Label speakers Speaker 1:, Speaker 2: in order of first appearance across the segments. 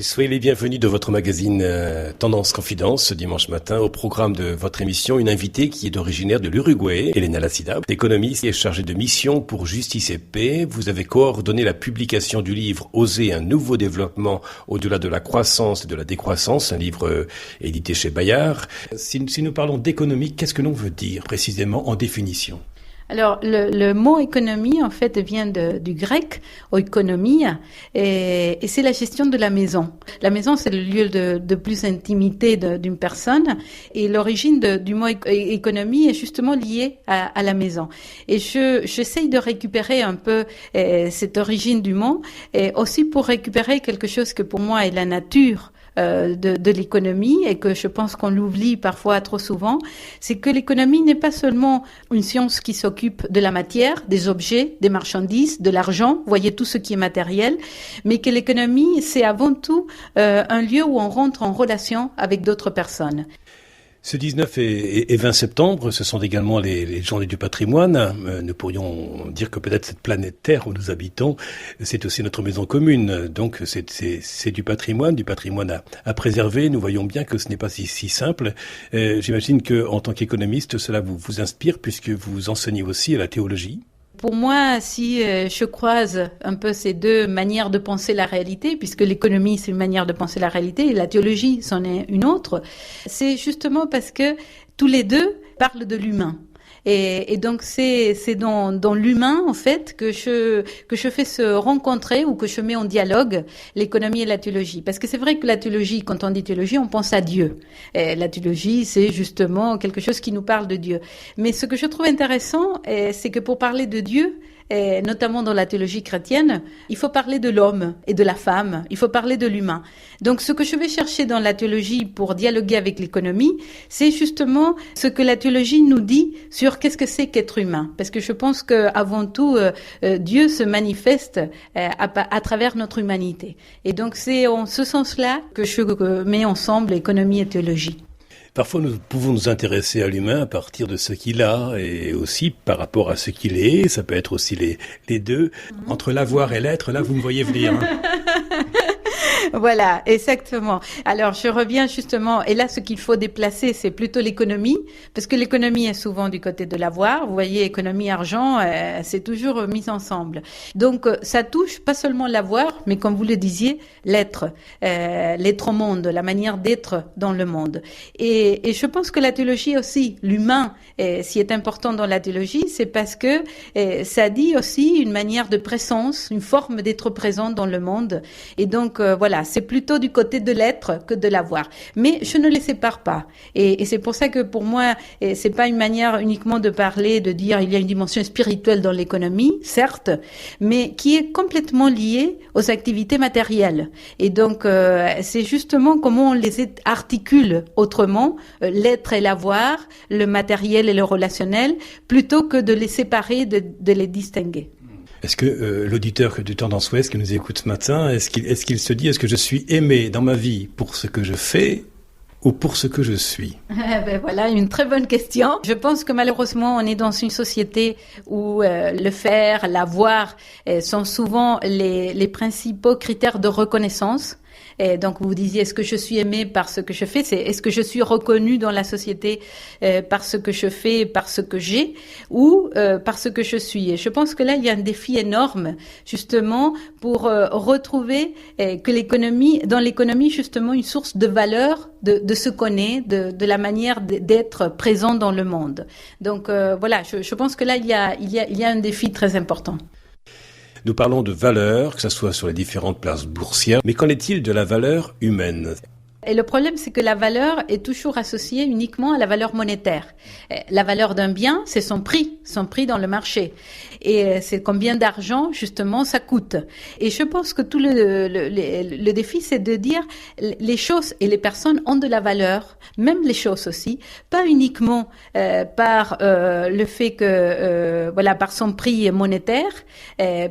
Speaker 1: Soyez les bienvenus de votre magazine Tendance Confidence ce dimanche matin. Au programme de votre émission, une invitée qui est originaire de l'Uruguay, Elena Lacida, économiste et chargée de mission pour Justice et Paix. Vous avez coordonné la publication du livre Oser un nouveau développement au-delà de la croissance et de la décroissance, un livre édité chez Bayard. Si nous parlons d'économie, qu'est-ce que l'on veut dire précisément en définition ?
Speaker 2: Alors, le mot économie, en fait, vient du grec, oikonomia, et c'est la gestion de la maison. La maison, c'est le lieu de plus intimité d'une personne, et l'origine du mot économie est justement liée à la maison. Et j'essaye de récupérer un peu cette origine du mot, et aussi pour récupérer quelque chose que pour moi est la nature de l'économie et que je pense qu'on l'oublie parfois trop souvent, c'est que l'économie n'est pas seulement une science qui s'occupe de la matière, des objets, des marchandises, de l'argent, voyez tout ce qui est matériel, mais que l'économie, c'est avant tout un lieu où on rentre en relation avec d'autres personnes.
Speaker 1: Ce 19 et 20 septembre, ce sont également les journées du patrimoine. Nous pourrions dire que peut-être cette planète Terre où nous habitons, c'est aussi notre maison commune. Donc c'est du patrimoine à préserver. Nous voyons bien que ce n'est pas si simple. J'imagine que en tant qu'économiste, cela vous inspire puisque vous enseignez aussi à la théologie.
Speaker 2: Pour moi, si je croise un peu ces deux manières de penser la réalité, puisque l'économie, c'est une manière de penser la réalité et la théologie, c'en est une autre, c'est justement parce que tous les deux parlent de l'humain. Et donc c'est dans l'humain en fait que je fais se rencontrer ou que je mets en dialogue l'économie et la théologie, parce que c'est vrai que la théologie, quand on dit théologie, on pense à Dieu. Et la théologie, c'est justement quelque chose qui nous parle de Dieu. Mais ce que je trouve intéressant, c'est que pour parler de Dieu, et notamment dans la théologie chrétienne, il faut parler de l'homme et de la femme, il faut parler de l'humain. Donc ce que je vais chercher dans la théologie pour dialoguer avec l'économie, c'est justement ce que la théologie nous dit sur qu'est-ce que c'est qu'être humain. Parce que je pense qu'avant tout, Dieu se manifeste à travers notre humanité. Et donc c'est en ce sens-là que je mets ensemble économie et théologie.
Speaker 1: Parfois, nous pouvons nous intéresser à l'humain à partir de ce qu'il a et aussi par rapport à ce qu'il est. Ça peut être aussi les deux. Entre l'avoir et l'être, là, vous me voyez venir.
Speaker 2: Voilà, exactement. Alors, je reviens justement, et là, ce qu'il faut déplacer, c'est plutôt l'économie, parce que l'économie est souvent du côté de l'avoir. Vous voyez, économie, argent, c'est toujours mis ensemble. Donc, ça touche pas seulement l'avoir, mais comme vous le disiez, l'être au monde, la manière d'être dans le monde. Et je pense que la théologie aussi, l'humain, s'y est important dans la théologie, c'est parce que ça dit aussi une manière de présence, une forme d'être présent dans le monde. Et donc, voilà, c'est plutôt du côté de l'être que de l'avoir. Mais je ne les sépare pas. Et c'est pour ça que pour moi, c'est pas une manière uniquement de parler, de dire il y a une dimension spirituelle dans l'économie, certes, mais qui est complètement liée aux activités matérielles. Et donc, c'est justement comment on les articule autrement, l'être et l'avoir, le matériel et le relationnel, plutôt que de les séparer, de les distinguer.
Speaker 1: Est-ce que l'auditeur du Tendance Ouest qui nous écoute ce matin, est-ce qu'il se dit, est-ce que je suis aimé dans ma vie pour ce que je fais ou pour ce que je suis?
Speaker 2: Voilà, une très bonne question. Je pense que malheureusement, on est dans une société où le faire, l'avoir sont souvent les principaux critères de reconnaissance. Et donc vous disiez, est-ce que je suis aimé par ce que je fais? C'est est-ce que je suis reconnu dans la société par ce que je fais, par ce que j'ai, ou par ce que je suis? Et je pense que là il y a un défi énorme justement pour retrouver que dans l'économie justement une source de valeur de ce qu'on est, de la manière d'être présent dans le monde. Donc voilà, je pense que là il y a un défi très important.
Speaker 1: Nous parlons de valeur, que ce soit sur les différentes places boursières, mais qu'en est-il de la valeur humaine ?
Speaker 2: Et le problème, c'est que la valeur est toujours associée uniquement à la valeur monétaire. La valeur d'un bien, c'est son prix dans le marché. Et c'est combien d'argent, justement, ça coûte. Et je pense que tout le défi, c'est de dire les choses et les personnes ont de la valeur, même les choses aussi, pas uniquement par le fait que, par son prix monétaire,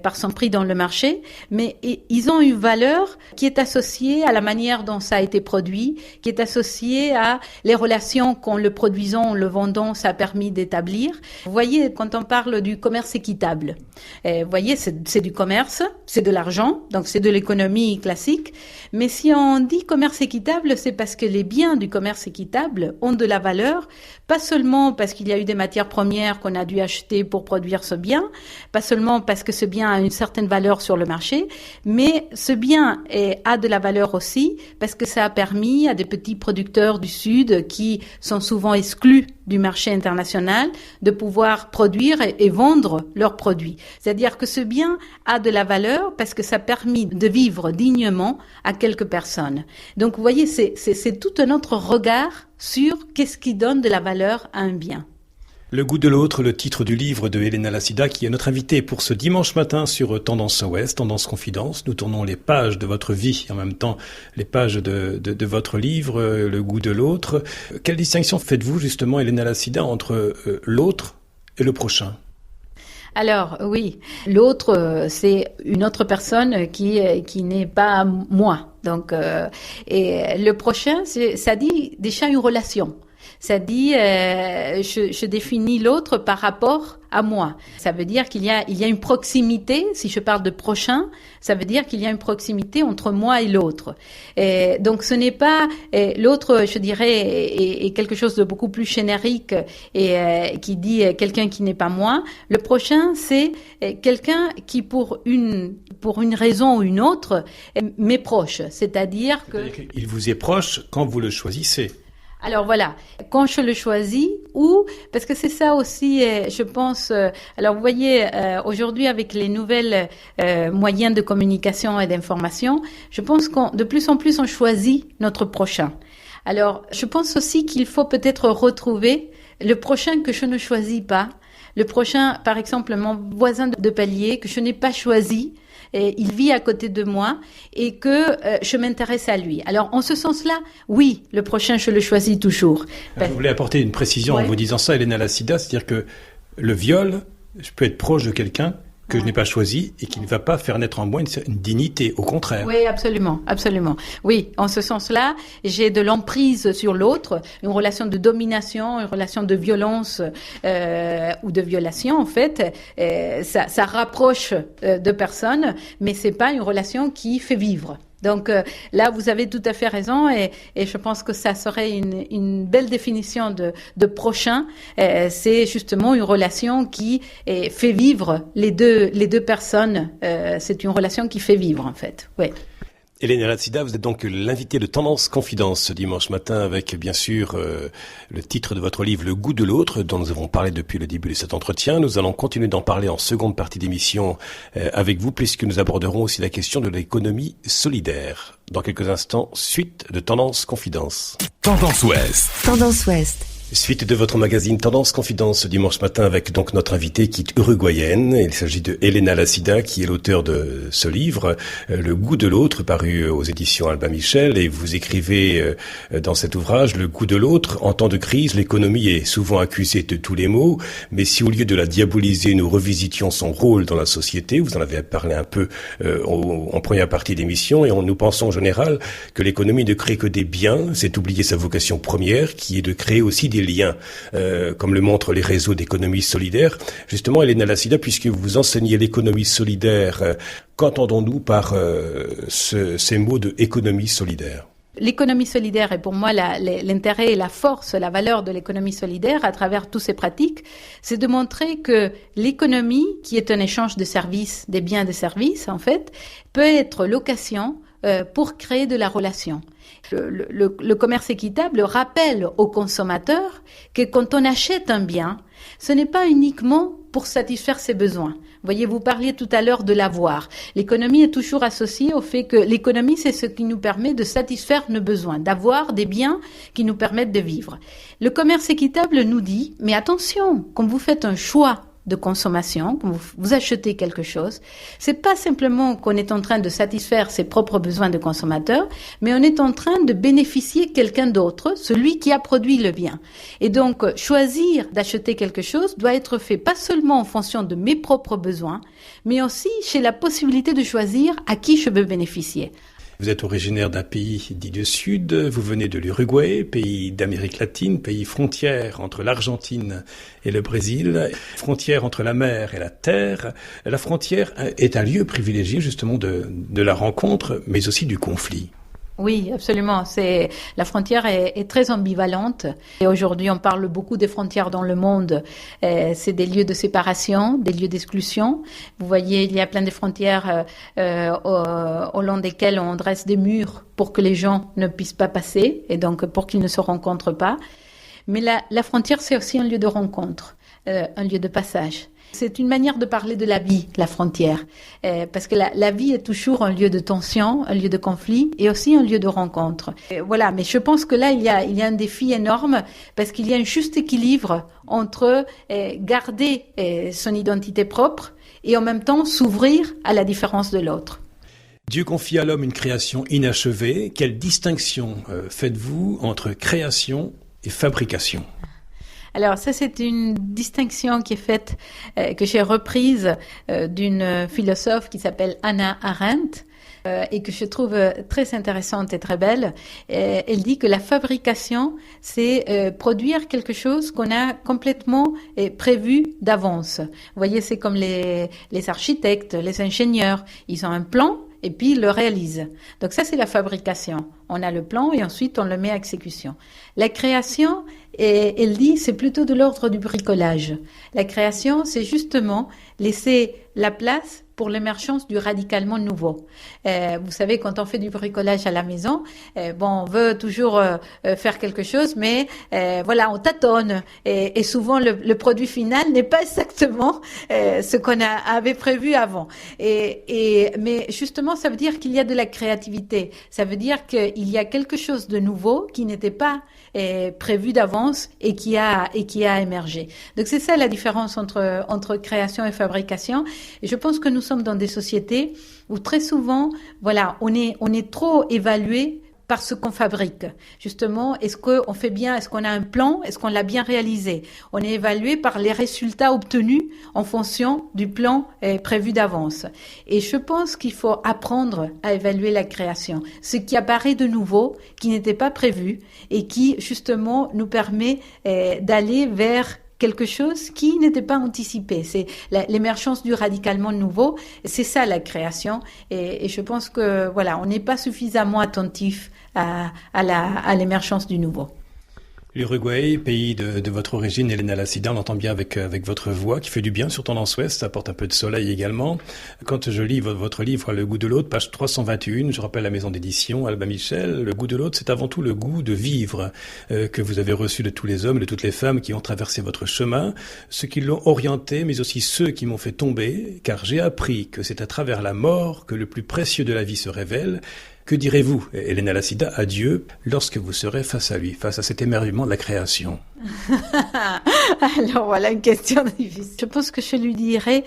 Speaker 2: par son prix dans le marché, mais ils ont une valeur qui est associée à la manière dont ça a été produit, produit, qui est associé à les relations qu'en le produisant, en le vendant, ça a permis d'établir. Vous voyez, quand on parle du commerce équitable, vous voyez, c'est du commerce, c'est de l'argent, donc c'est de l'économie classique. Mais si on dit commerce équitable, c'est parce que les biens du commerce équitable ont de la valeur, pas seulement parce qu'il y a eu des matières premières qu'on a dû acheter pour produire ce bien, pas seulement parce que ce bien a une certaine valeur sur le marché, mais ce bien a de la valeur aussi parce que ça a permis à des petits producteurs du Sud qui sont souvent exclus du marché international de pouvoir produire et vendre leurs produits. C'est-à-dire que ce bien a de la valeur parce que ça a permis de vivre dignement à quelques personnes. Donc vous voyez, c'est tout un autre regard sur qu'est-ce qui donne de la valeur à un bien.
Speaker 1: Le goût de l'autre, le titre du livre de Elena Lassida, qui est notre invitée pour ce dimanche matin sur Tendance Ouest, Tendance Confidence. Nous tournons les pages de votre vie, en même temps les pages de votre livre, Le goût de l'autre. Quelle distinction faites-vous justement, Elena Lassida, entre l'autre et le prochain ?
Speaker 2: Alors oui, l'autre, c'est une autre personne qui n'est pas moi. Donc, et le prochain, ça dit déjà une relation. Ça dit, je définis l'autre par rapport à moi. Ça veut dire qu'il y a une proximité. Si je parle de prochain, ça veut dire qu'il y a une proximité entre moi et l'autre. Et donc, ce n'est pas l'autre, je dirais, est quelque chose de beaucoup plus générique et qui dit quelqu'un qui n'est pas moi. Le prochain, c'est quelqu'un qui, pour une raison ou une autre, m'est proche. C'est-à-dire
Speaker 1: il vous est proche quand vous le choisissez.
Speaker 2: Alors voilà, quand je le choisis ou parce que c'est ça aussi, je pense. Alors vous voyez, aujourd'hui avec les nouvelles moyens de communication et d'information, je pense de plus en plus on choisit notre prochain. Alors je pense aussi qu'il faut peut-être retrouver le prochain que je ne choisis pas, le prochain, par exemple mon voisin de palier que je n'ai pas choisi. Et il vit à côté de moi et que je m'intéresse à lui. Alors, en ce sens-là, oui, le prochain, je le choisis toujours.
Speaker 1: Vous voulez apporter une précision en vous disant ça, Elena Lassida, c'est-à-dire que le viol, je peux être proche de quelqu'un que je n'ai pas choisi et qui ne va pas faire naître en moi une dignité, au contraire.
Speaker 2: Oui, absolument, absolument. Oui, en ce sens-là, j'ai de l'emprise sur l'autre, une relation de domination, une relation de violence ou de violation, en fait. Ça rapproche de personnes, mais c'est pas une relation qui fait vivre. Donc là, vous avez tout à fait raison et je pense que ça serait une belle définition de prochain. C'est justement une relation qui fait vivre les deux personnes. C'est une relation qui fait vivre en fait. Oui.
Speaker 1: Elena Lassida, vous êtes donc l'invitée de Tendance Confidence ce dimanche matin avec bien sûr le titre de votre livre Le goût de l'autre dont nous avons parlé depuis le début de cet entretien. Nous allons continuer d'en parler en seconde partie d'émission avec vous puisque nous aborderons aussi la question de l'économie solidaire. Dans quelques instants, suite de Tendance Confidence.
Speaker 3: Tendance Ouest.
Speaker 4: Tendance Ouest.
Speaker 1: Suite de votre magazine Tendance Confidence ce dimanche matin avec donc notre invitée qui est uruguayenne. Il s'agit de Elena Lassida qui est l'auteur de ce livre, Le goût de l'autre, paru aux éditions Albin Michel. Et vous écrivez dans cet ouvrage, Le goût de l'autre, en temps de crise, l'économie est souvent accusée de tous les maux. Mais si au lieu de la diaboliser, nous revisitions son rôle dans la société, vous en avez parlé un peu en première partie d'émission, et nous pensons en général que l'économie ne crée que des biens, c'est oublier sa vocation première qui est de créer aussi des liens, comme le montrent les réseaux d'économie solidaire. Justement, Elena Lassida, puisque vous enseignez l'économie solidaire, qu'entendons-nous par ces mots de économie solidaire ?
Speaker 2: L'économie solidaire est pour moi l'intérêt et la force, la valeur de l'économie solidaire à travers toutes ces pratiques, c'est de montrer que l'économie, qui est un échange de services, des biens et des services en fait, peut être l'occasion pour créer de la relation. Le commerce équitable rappelle aux consommateurs que quand on achète un bien, ce n'est pas uniquement pour satisfaire ses besoins. Vous voyez, vous parliez tout à l'heure de l'avoir. L'économie est toujours associée au fait que l'économie, c'est ce qui nous permet de satisfaire nos besoins, d'avoir des biens qui nous permettent de vivre. Le commerce équitable nous dit, mais attention, quand vous faites un choix de consommation, quand vous achetez quelque chose, c'est pas simplement qu'on est en train de satisfaire ses propres besoins de consommateur, mais on est en train de bénéficier quelqu'un d'autre, celui qui a produit le bien. Et donc, choisir d'acheter quelque chose doit être fait pas seulement en fonction de mes propres besoins, mais aussi chez la possibilité de choisir à qui je veux bénéficier.
Speaker 1: Vous êtes originaire d'un pays dit du Sud, vous venez de l'Uruguay, pays d'Amérique latine, pays frontière entre l'Argentine et le Brésil, frontière entre la mer et la terre. La frontière est un lieu privilégié justement de la rencontre, mais aussi du conflit.
Speaker 2: Oui, absolument. La frontière est très ambivalente. Et aujourd'hui, on parle beaucoup des frontières dans le monde. C'est des lieux de séparation, des lieux d'exclusion. Vous voyez, il y a plein de frontières au long desquelles on dresse des murs pour que les gens ne puissent pas passer et donc pour qu'ils ne se rencontrent pas. Mais la frontière, c'est aussi un lieu de rencontre, un lieu de passage. C'est une manière de parler de la vie, la frontière, parce que la vie est toujours un lieu de tension, un lieu de conflit et aussi un lieu de rencontre. Voilà, mais je pense que là, il y a un défi énorme parce qu'il y a un juste équilibre entre garder son identité propre et en même temps s'ouvrir à la différence de l'autre.
Speaker 1: Dieu confie à l'homme une création inachevée. Quelle distinction faites-vous entre création et fabrication ?
Speaker 2: Alors ça, c'est une distinction qui est faite, que j'ai reprise d'une philosophe qui s'appelle Hannah Arendt et que je trouve très intéressante et très belle. Elle dit que la fabrication, c'est produire quelque chose qu'on a complètement prévu d'avance. Vous voyez, c'est comme les architectes, les ingénieurs, ils ont un plan et puis ils le réalisent. Donc ça, c'est la fabrication. On a le plan et ensuite on le met à exécution. La création, elle dit, c'est plutôt de l'ordre du bricolage. La création, c'est justement laisser la place pour l'émergence du radicalement nouveau. Vous savez, quand on fait du bricolage à la maison, on veut toujours faire quelque chose, mais voilà, on tâtonne. Et souvent, le produit final n'est pas exactement ce qu'on avait prévu avant. Mais justement, ça veut dire qu'il y a de la créativité. Ça veut dire qu'il y a quelque chose de nouveau qui n'était pas prévu d'avance et qui a émergé. Donc c'est ça la différence entre création et fabrication. Et je pense que nous sommes dans des sociétés où très souvent, voilà, on est trop évalué par ce qu'on fabrique. Justement, est-ce qu'on fait bien, est-ce qu'on a un plan, est-ce qu'on l'a bien réalisé? On est évalué par les résultats obtenus en fonction du plan prévu d'avance. Et je pense qu'il faut apprendre à évaluer la création, ce qui apparaît de nouveau, qui n'était pas prévu et qui justement nous permet d'aller vers quelque chose qui n'était pas anticipé. C'est l'émergence du radicalement nouveau. C'est ça la création. Et je pense que voilà, on n'est pas suffisamment attentif à l'émergence du nouveau.
Speaker 1: L'Uruguay, pays de votre origine, Elena Lacida, on l'entend bien avec votre voix qui fait du bien sur Tendance Ouest, ça apporte un peu de soleil également. Quand je lis votre livre Le goût de l'autre, page 321, je rappelle la maison d'édition, Albin Michel, le goût de l'autre, c'est avant tout le goût de vivre que vous avez reçu de tous les hommes et de toutes les femmes qui ont traversé votre chemin, ceux qui l'ont orienté, mais aussi ceux qui m'ont fait tomber, car j'ai appris que c'est à travers la mort que le plus précieux de la vie se révèle. Que direz-vous, Elena Lacida, à Dieu lorsque vous serez face à lui, face à cet émerveillement de la création?
Speaker 2: Alors voilà une question difficile. Je pense que je lui dirais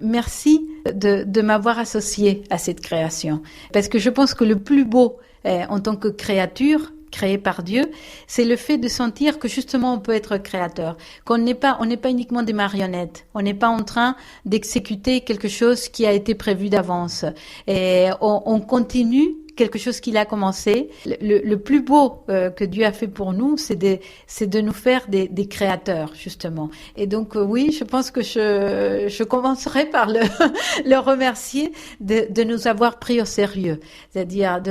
Speaker 2: merci de m'avoir associé à cette création. Parce que je pense que le plus beau en tant que créature, créé par Dieu, c'est le fait de sentir que justement on peut être créateur, on n'est pas uniquement des marionnettes, on n'est pas en train d'exécuter quelque chose qui a été prévu d'avance. Et on continue quelque chose qu'il a commencé. Le plus beau que Dieu a fait pour nous, c'est de nous faire des créateurs, justement. Et donc, oui, je pense que je commencerai par le remercier de nous avoir pris au sérieux. C'est-à-dire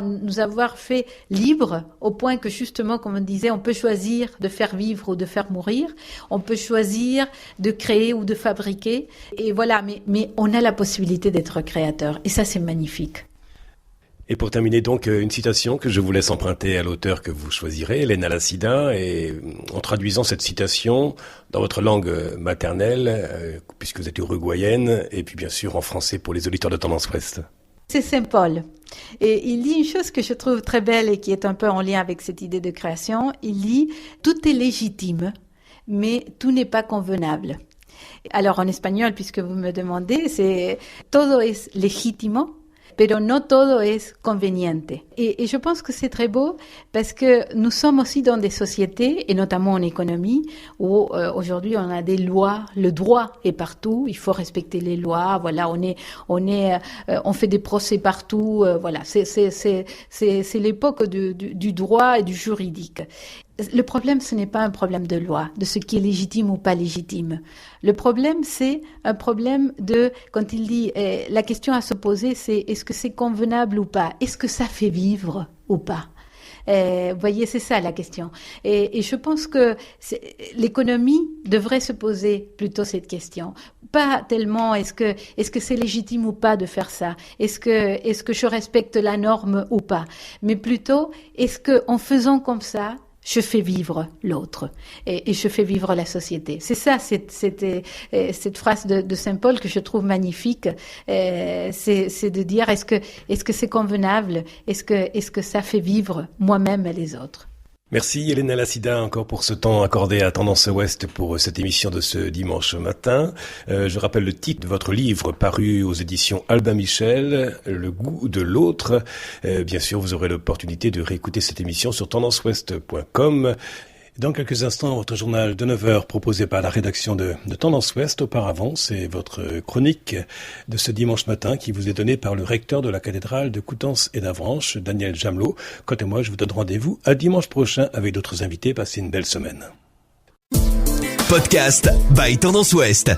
Speaker 2: nous avoir fait libres au point que, justement, comme on disait, on peut choisir de faire vivre ou de faire mourir. On peut choisir de créer ou de fabriquer. Et voilà, mais on a la possibilité d'être créateur. Et ça, c'est magnifique.
Speaker 1: Et pour terminer donc, une citation que je vous laisse emprunter à l'auteur que vous choisirez, Elena Lacida, et en traduisant cette citation dans votre langue maternelle, puisque vous êtes uruguayenne, et puis bien sûr en français pour les auditeurs de Tendance Ouest.
Speaker 2: C'est Saint Paul. Et il dit une chose que je trouve très belle et qui est un peu en lien avec cette idée de création. Il dit « Tout est légitime, mais tout n'est pas convenable ». Alors en espagnol, puisque vous me demandez, c'est « Todo es legítimo, pero no todo es conveniente. Et je pense que c'est très beau parce que nous sommes aussi dans des sociétés, et notamment en économie, où aujourd'hui on a des lois, le droit est partout, il faut respecter les lois, voilà, on fait des procès partout, voilà, c'est l'époque du droit et du juridique. Le problème, ce n'est pas un problème de loi, de ce qui est légitime ou pas légitime. Le problème, c'est un problème quand il dit, la question à se poser, c'est est-ce que c'est convenable ou pas? Est-ce que ça fait vivre ou pas? Vous voyez, c'est ça la question. Et je pense que l'économie devrait se poser plutôt cette question. Pas tellement est-ce que c'est légitime ou pas de faire ça? Est-ce que je respecte la norme ou pas? Mais plutôt, est-ce que en faisant comme ça, je fais vivre l'autre et je fais vivre la société. C'est ça, cette phrase de Saint Paul que je trouve magnifique. C'est de dire est-ce que c'est convenable, est-ce que ça fait vivre moi-même et les autres.
Speaker 1: Merci Elena Lassida encore pour ce temps accordé à Tendance Ouest pour cette émission de ce dimanche matin. Je rappelle le titre de votre livre paru aux éditions Albin Michel, Le goût de l'autre. Bien sûr, vous aurez l'opportunité de réécouter cette émission sur tendanceouest.com. Dans quelques instants, votre journal de 9h proposé par la rédaction de Tendance Ouest. Auparavant, c'est votre chronique de ce dimanche matin qui vous est donnée par le recteur de la cathédrale de Coutances et d'Avranches, Daniel Jamelot. Quant à moi, je vous donne rendez-vous à dimanche prochain avec d'autres invités. Passez une belle semaine.
Speaker 3: Podcast by Tendance Ouest.